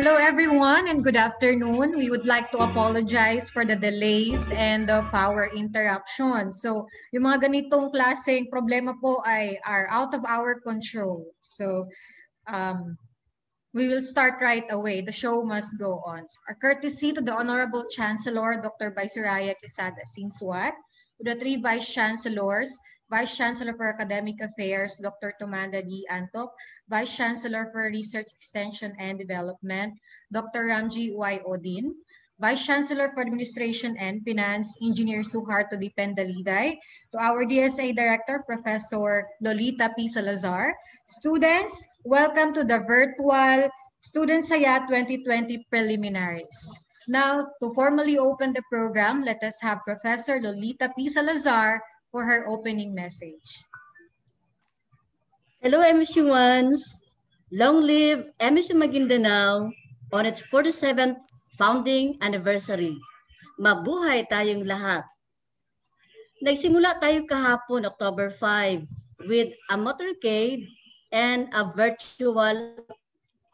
Hello everyone and good afternoon. We would like to apologize for the delays and the power interruption. So, yung mga ganitong klaseng problema po ay are out of our control. So, we will start right away. The show must go on. A courtesy to the Honorable Chancellor, Dr. Viceroya Quesada Sinsuat, to the three Vice Chancellors, Vice Chancellor for Academic Affairs, Dr. Tumanda D. Antok, Vice Chancellor for Research Extension and Development, Dr. Ramji Y. Odin, Vice Chancellor for Administration and Finance, Engineer Suharto D. Pendaliday, to our DSA Director, Professor Lolita P. Salazar. Students, welcome to the virtual Student Saya 2020 Preliminaries. Now, to formally open the program, let us have Professor Lolita P. Salazar for her opening message. Hello, MSU1s. Long live MSU Maguindanao on its 47th founding anniversary. Mabuhay tayong lahat. Nagsimula tayo kahapon, October 5, with a motorcade and a virtual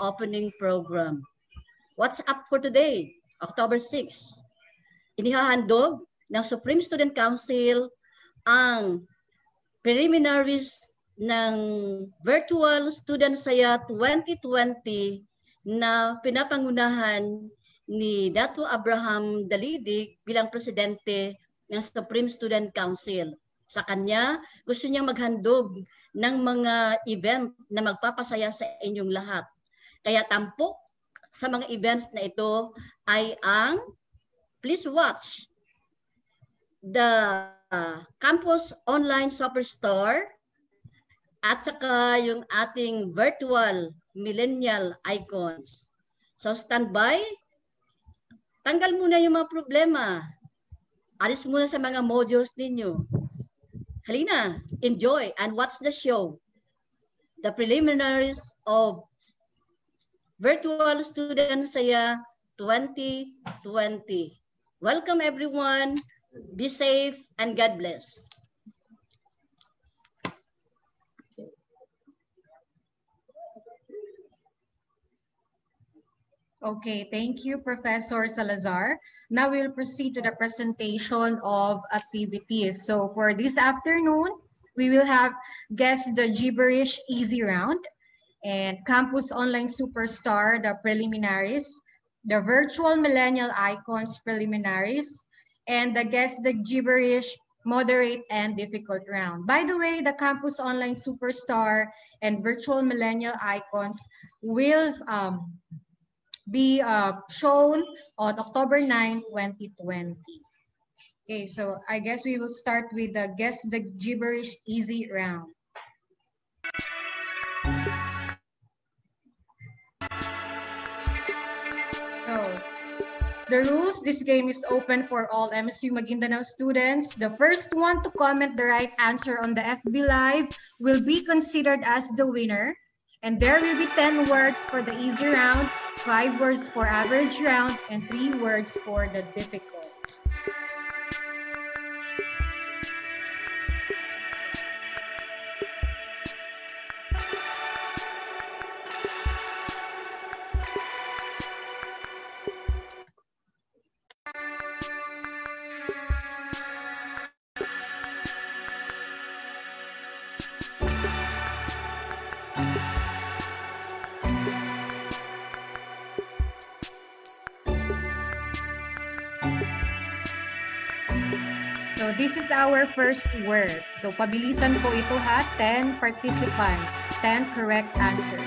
opening program. What's up for today, October 6? Inihahandog ng Supreme Student Council ang preliminaries ng Virtual Student Saya 2020 na pinapangunahan ni Dato Abraham Dalidig bilang presidente ng Supreme Student Council. Sa kanya, gusto niyang maghandog ng mga event na magpapasaya sa inyong lahat. Kaya tampok sa mga events na ito ay ang please watch the Campus Online Superstore at saka yung ating virtual millennial icons. So stand by. Tanggal muna yung mga problema. Alis muna sa mga modules ninyo. Halina, enjoy and watch the show. The preliminaries of Virtual Student Saya 2020. Welcome everyone. Be safe and God bless. Okay, thank you, Professor Salazar. Now we'll proceed to the presentation of activities. So for this afternoon, we will have Guess the Gibberish Easy Round and Campus Online Superstar, the preliminaries, the Virtual Millennial Icons preliminaries, and the Guess the Gibberish moderate, and difficult round. By the way, the Campus Online Superstar and Virtual Millennial Icons will be shown on October 9, 2020. Okay, so I guess we will start with the Guess the Gibberish Easy round. So, the rules, this game is open for all MSU Maguindanao students. The first one to comment the right answer on the FB Live will be considered as the winner. And there will be 10 words for the easy round, 5 words for average round, and 3 words for the difficult. So this is our first word. So pabilisan po ito ha, 10 participants, 10 correct answers.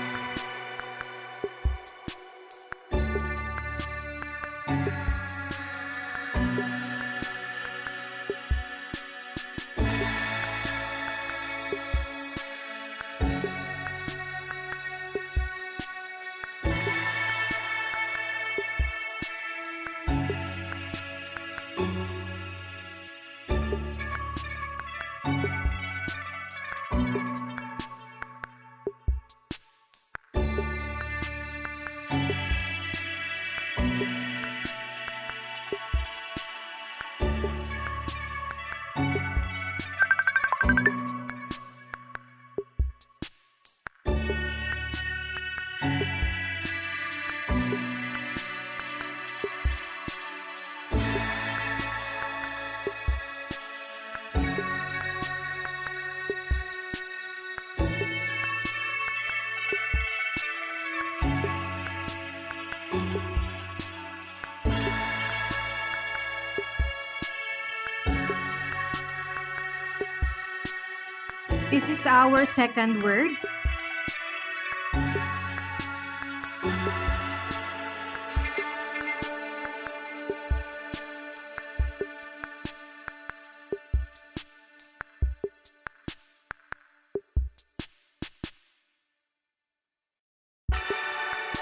This is our second word.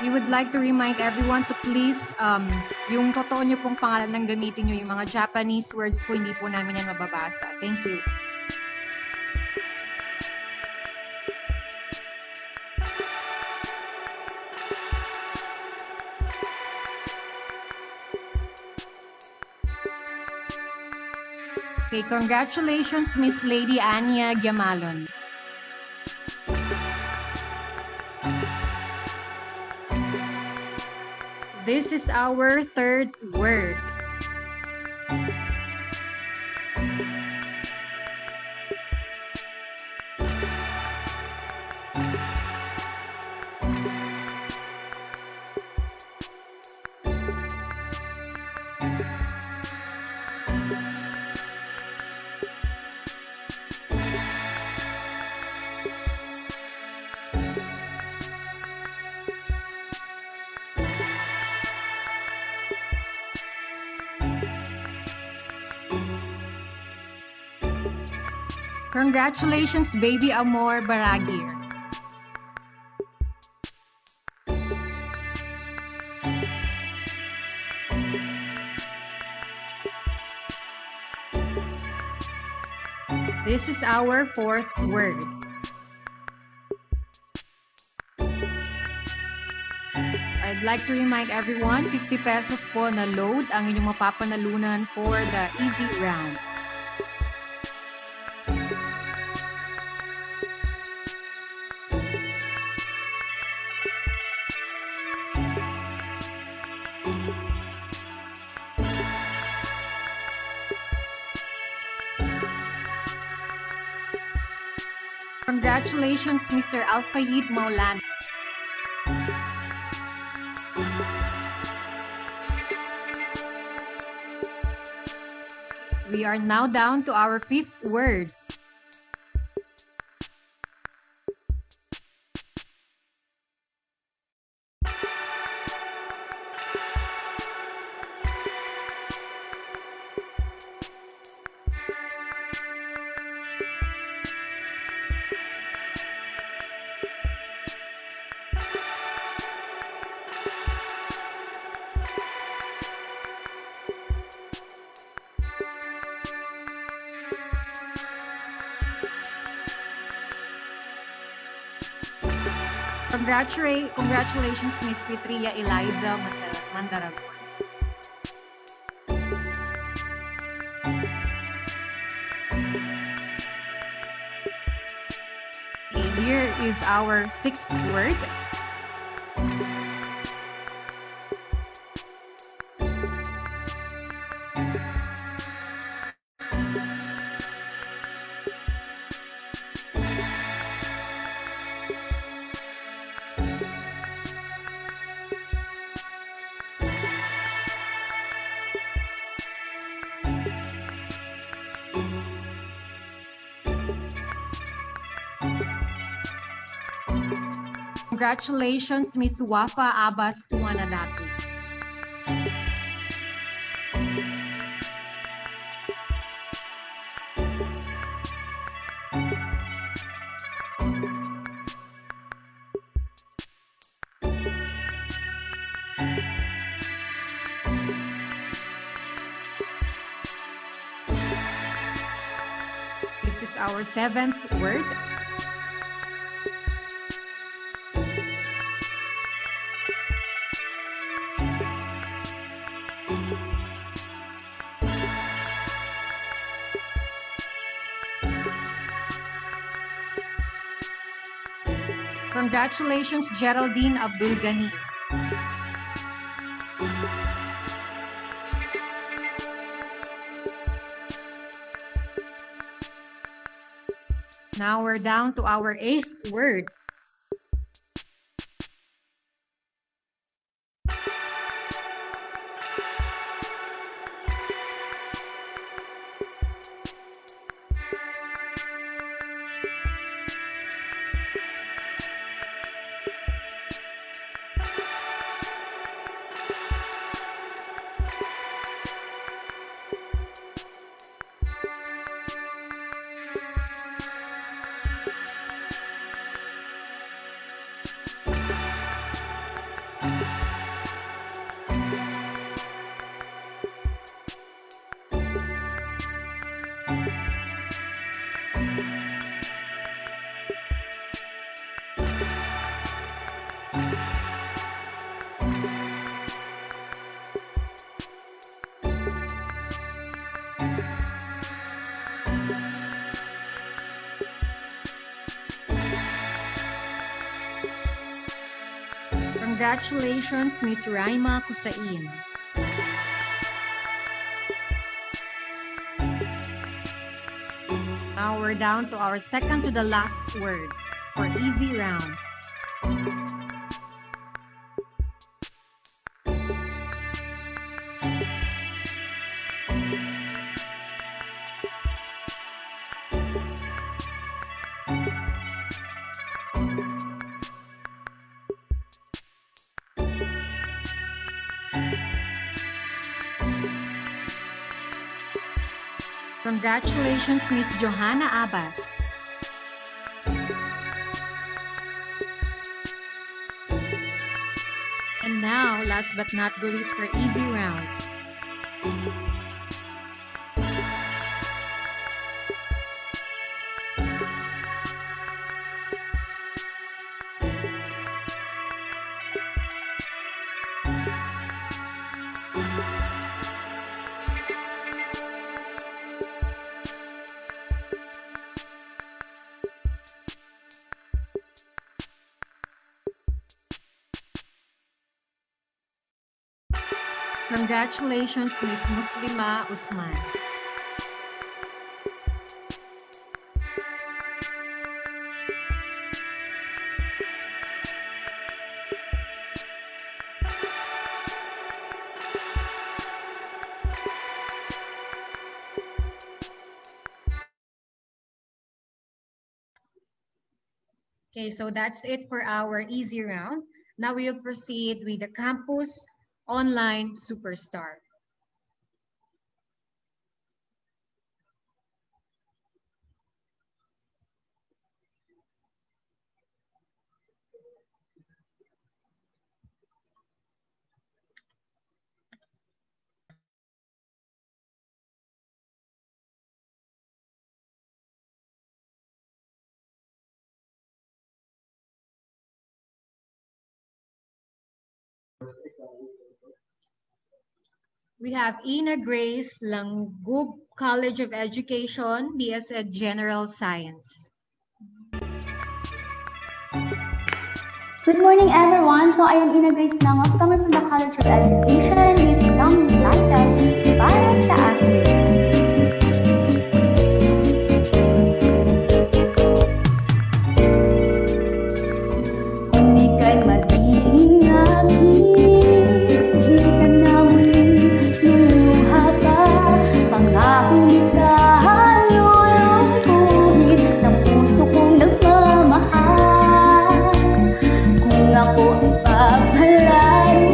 We would like to remind everyone to please, yung totoo nyo pong pangalan ng gamitin nyo, yung mga Japanese words po, hindi po namin yan mababasa. Thank you. Okay, congratulations, Miss Lady Anya Giamalon. This is our third word. Congratulations, Baby Amor Baragir. This is our fourth word. I'd like to remind everyone, 50 pesos po na load ang inyong mapapanalunan for the easy round. Congratulations, Mr. Alfayid Maulana. We are now down to our fifth word. Congratulations, Miss Fitria Eliza Mandaragon. Okay, here is our sixth word. Congratulations, Miss Wafa Abbas Tuanadati. This is our seventh word. Congratulations, Geraldine Abdul Ghani. Now we're down to our eighth word. Congratulations, Miss Raima Kusain. Now we're down to our second to the last word for easy round. Congratulations, Miss Johanna Abbas. And now, last but not the least for easy round. Congratulations, Miss Muslima Usman. Okay, so that's it for our easy round. Now we will proceed with the campus online superstar. We have Ina Grace Langub, College of Education, BS Ed General Science. Good morning, everyone. So, I am Ina Grace Langop, coming from the College of Education. This is ang title, Para sa Akin. Kung ika'y mag-iingati, di ka na muling luluha pa. Pangakong ika'y lulungkuhin ng puso kong nagmamahal. Kung ako ay pagpalain,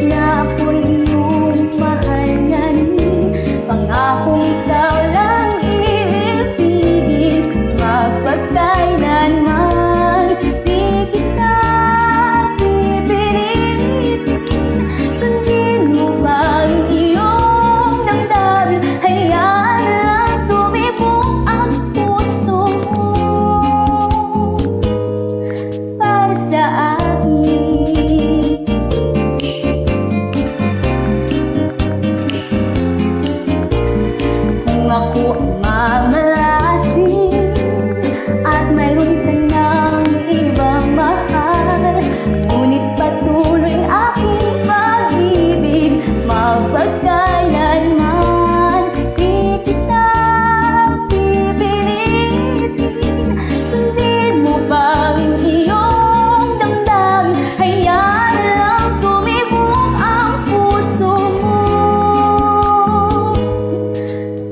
na ako'y iyong mahal na rin. Pangakong ikaw lang iibigin, magpagkailanman. Di kita pipilitin, sundin mo ba ang iyong damdamin? Hayaan lang tumibok ang puso mo para sa akin. Kung ako ang mamalasing at mayroon ka ng ibang mahal, ngunit patuloy ang aking pag-ibig, magpagkailanman. Di kita pipilitin, sundin mo ba ang iyong damdamin? Hayaan lang tumibok ang puso mo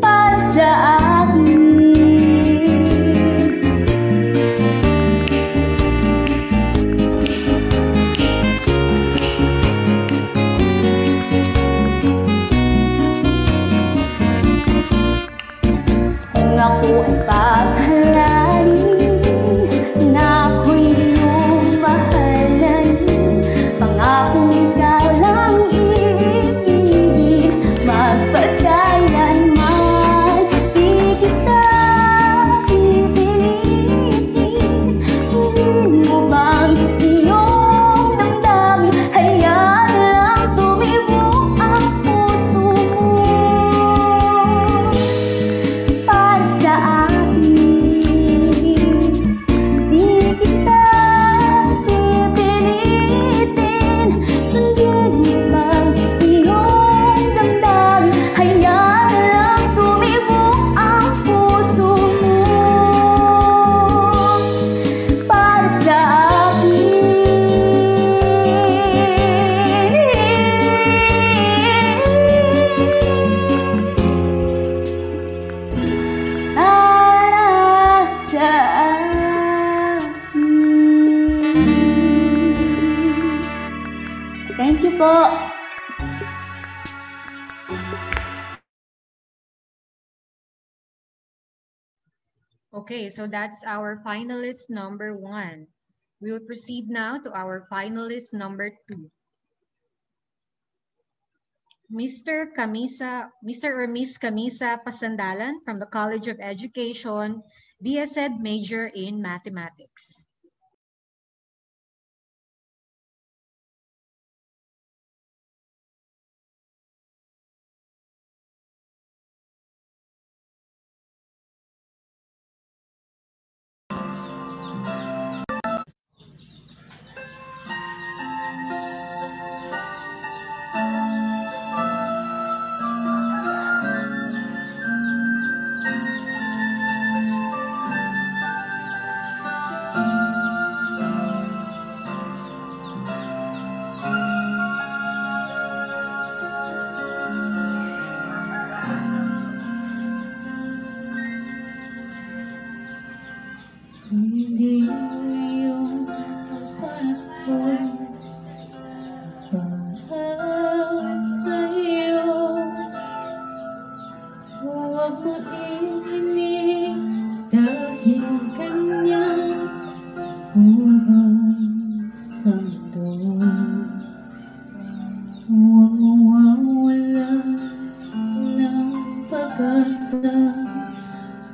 para sa akin. Kung ako ay paghalalin, na ako'y iyong mahal na rin. Pangakong ikaw lang iibigin, magpagkailanman. Di kita pipilitin, sundin mo bang iyong damdamin? Hayaan lang tumibok ang puso mo para sa akin. Di kita pipilitin, sundin mo bang iyong damdamin? Hayaan lang tumibok ang puso mo para sa akin. Para sa akin. Thank you po. Okay, so that's our finalist number 1. We will proceed now to our finalist number 2. Mr. or Miss Camisa Pasandalan from the College of Education, BS Ed major in Mathematics. Huwag mawawalan ng pag-asa.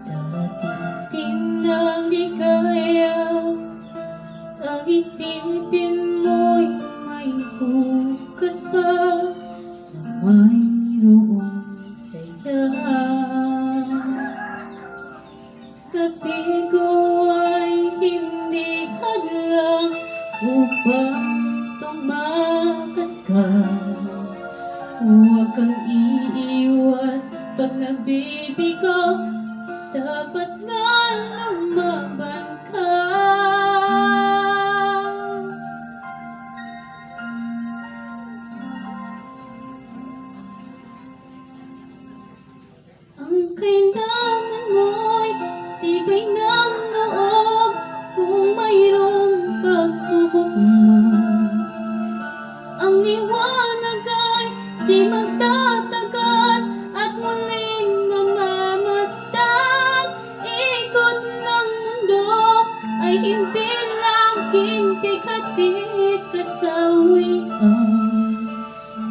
Darating na ligaya, ang isipin mo'y may bukas pa na mayroong saya. Gabi ko ay hindi hadlang upang tumakas ka. Huwag kang iiwas pag nabibigo, dapat nga lumaban ka. Ang kailangan mo'y tibay ng loob kung mayroong pagsubok man. Ang liwanag ay di magtatagal at muling mamamasdan. Ikot ng mundo ay hindi laging bigati kasawian.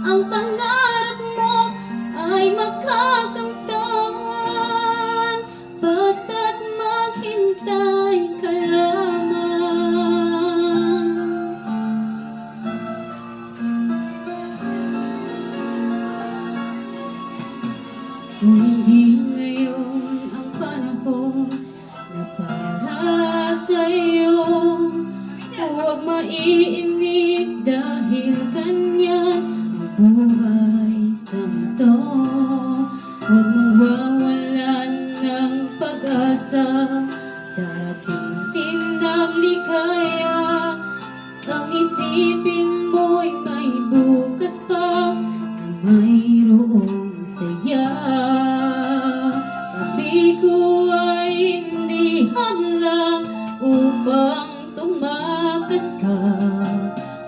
Ang pangarap mo ay makakamtan, basta't maghintay ka lamang. Kung hindi ngayon ang panahon na para sa'yo, huwag maiinip dahil ganyan ang buhay sa mundo. Huwag magwawalan ng pag-asa, darating din ang ligaya. Ang isipin mo'y may bukas pa na mayroong saya. Tabi ko ay hindi hadlang upang tumakas ka.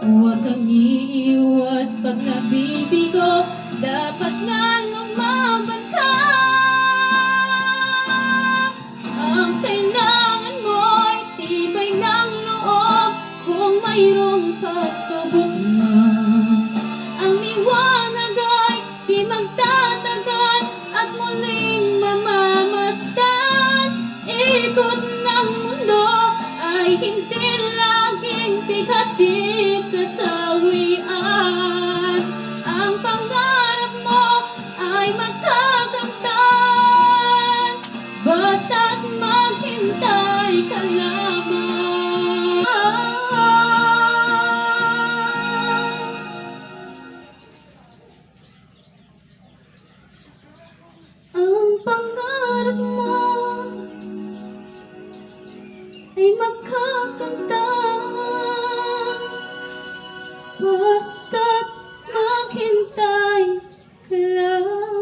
Huwag kang iiwas pag nabibigo, dapat nga lumaban ka. Ang kailangan mo'y tibay ng loob kung mayroong pagsubok man. Ang liwanag ay di magtatagal at muling mamamasdan. Ikot ng mundo ay hindi laging bigati kasawian. Ang pangarap mo ay makakamtan, basta't maghintay ka lamang. Ang pangarap mo ay makakamtan, basta't maghintay ka lamang.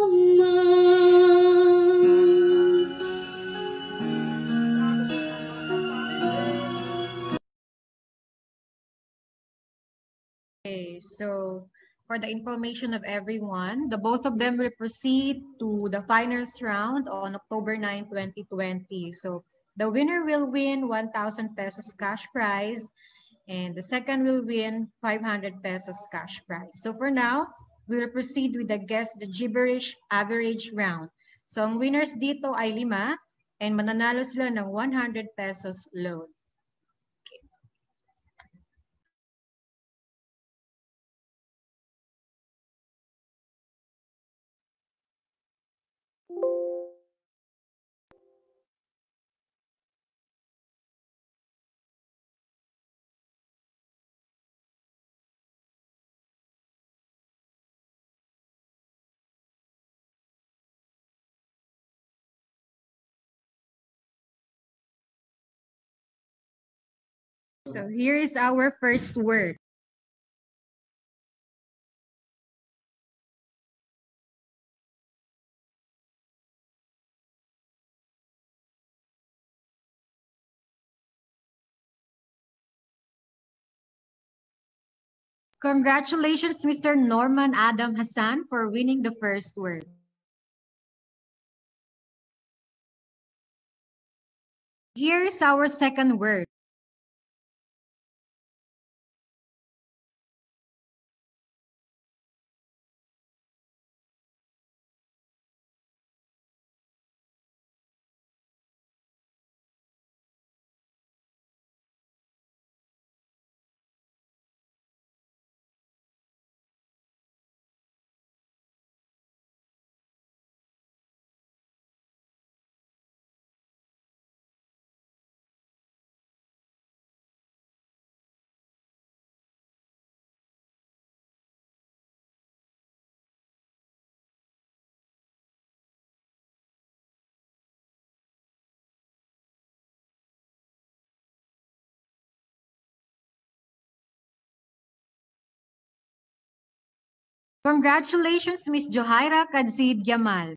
Okay, so for the information of everyone, the both of them will proceed to the finals round on October 9, 2020. So the winner will win 1,000 pesos cash prize and the second will win 500 pesos cash prize. So for now, we will proceed with the guess the gibberish average round. So ang winners dito ay 5 and mananalo sila ng 100 pesos load. So here is our first word. Congratulations, Mr. Norman Adam Hassan, for winning the first word. Here is our second word. Congratulations, Miss Johaira Kadzid Yamal.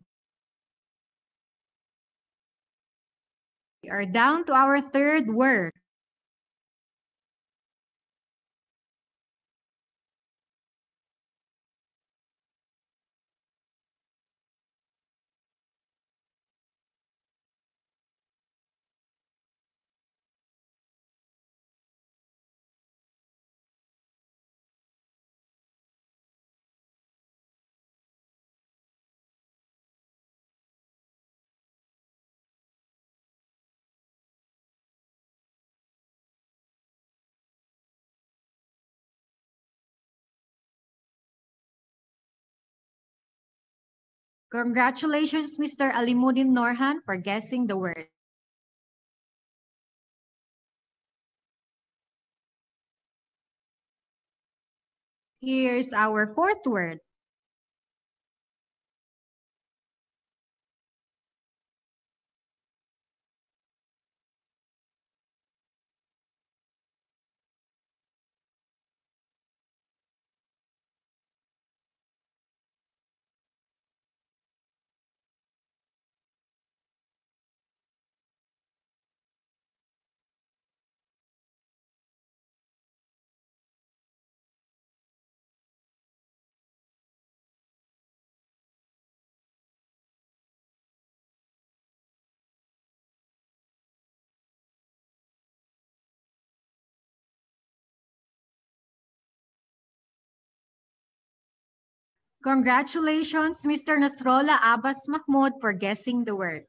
We are down to our third word. Congratulations, Mr. Alimuddin Norhan, for guessing the word. Here's our fourth word. Congratulations, Mr. Nasrullah Abbas Mahmoud, for guessing the word.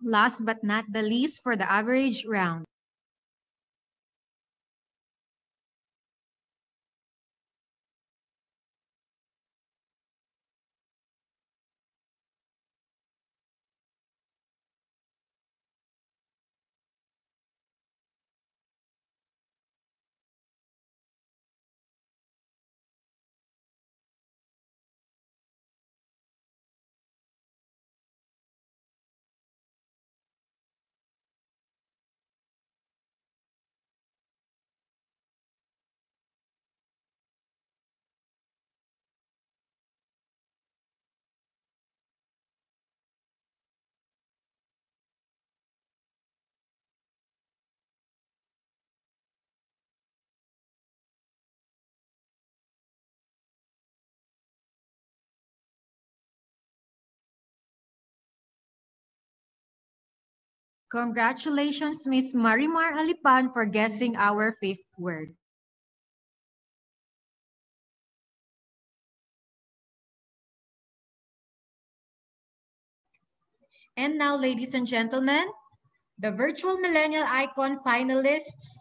Last but not the least, for the average round. Congratulations, Ms. Marimar Alipan, for guessing our fifth word. And now, ladies and gentlemen, the virtual millennial icon finalists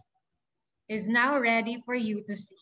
is now ready for you to see.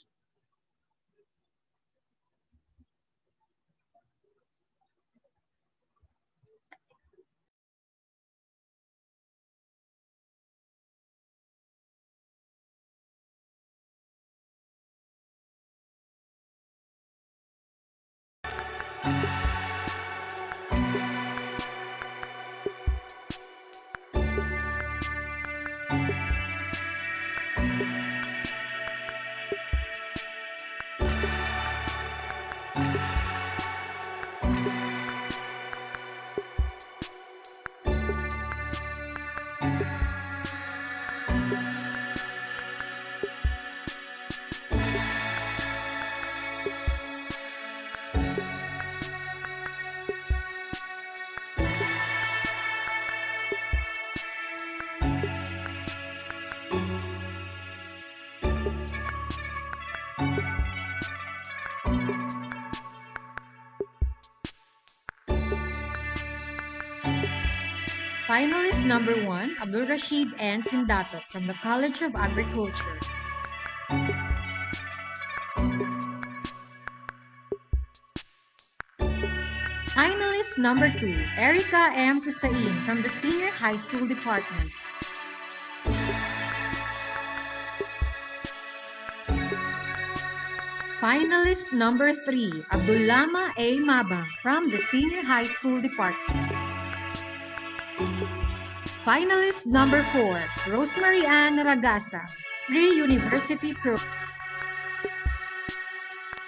Finalist number 1, Abdul Rashid N. Sindato from the College of Agriculture. Finalist number 2, Erica M. Kusain from the Senior High School Department. Finalist number 3, Abdullama A. Mabang from the Senior High School Department. Finalist number 4, Rosemary Ann Ragasa, Pre-University Program.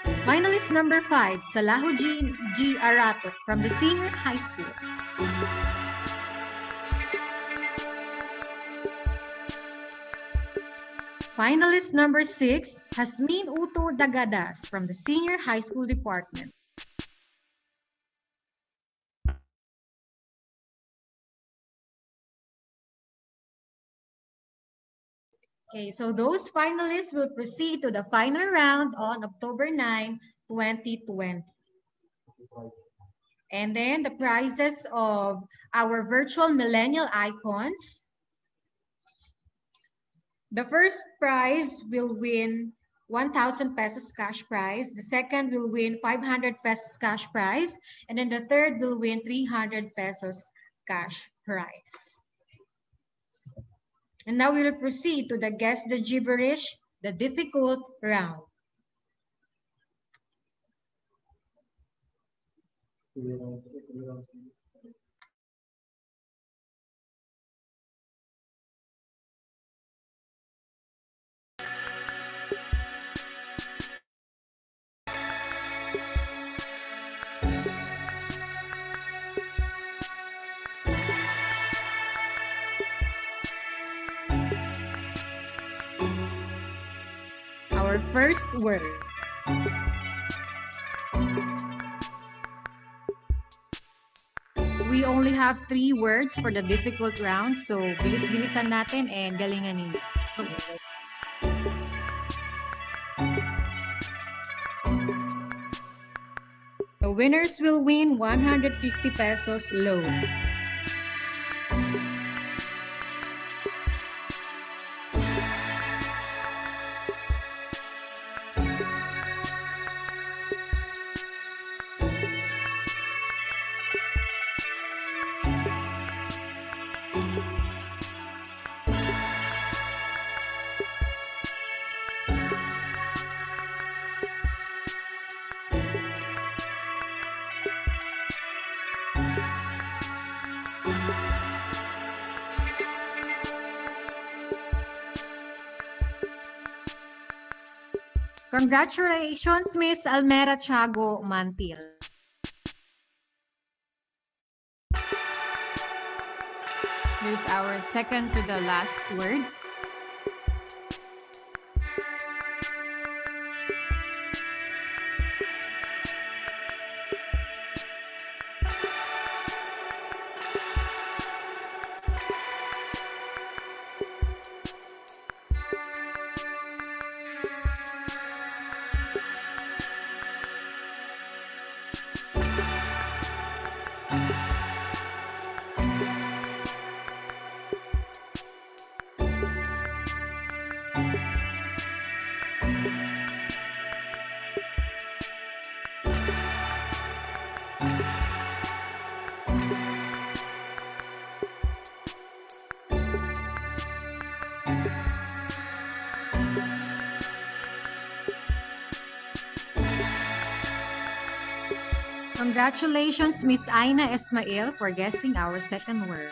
Finalist number 5, Salahuddin G. Arato from the senior high school. Finalist number 6, Hasmin Uto Dagadas from the senior high school department. Okay, so those finalists will proceed to the final round on October 9, 2020. And then the prizes of our virtual millennial icons. The first prize will win 1,000 pesos cash prize. The second will win 500 pesos cash prize. And then the third will win 300 pesos cash prize. And now we will proceed to the Guess the Gibberish, the difficult round. Our first word. We only have 3 words for the difficult round, so bilis-bilisan natin and galingan ninyo. The winners will win 150 pesos loan. Congratulations, Miss Almera Chago Mantil. Here's our second to the last word. Congratulations, Miss Aina Esmail, for guessing our second word.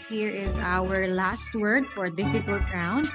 Here is our last word for difficult round.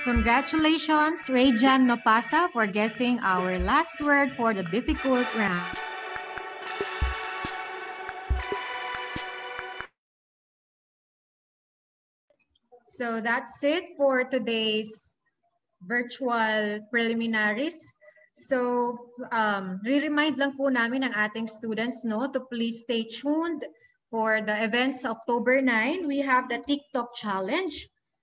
Congratulations, Rayjan Nopasa, for guessing our last word for the difficult round. So that's it for today's virtual preliminaries. So, re-remind lang po namin ang ating students, no, to please stay tuned for the events October 9. We have the TikTok Challenge,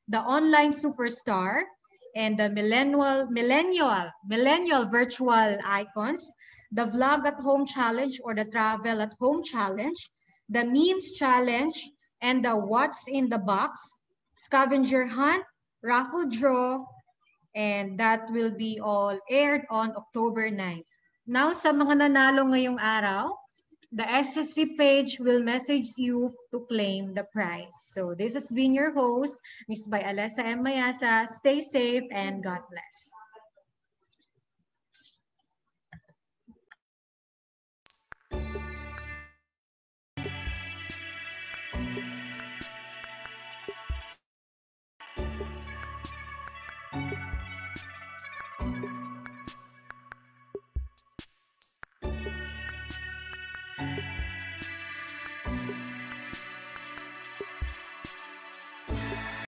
the Online Superstar, and the Millennial Virtual Icons, the Vlog at Home Challenge or the Travel at Home Challenge, the Memes Challenge, and the What's in the Box, Scavenger Hunt, Raffle Draw, and that will be all aired on October 9. Now, sa mga nanalo ngayong araw, the SSC page will message you to claim the prize. So this has been your host, Ms. By Alessa M. Mayasa. Stay safe and God bless.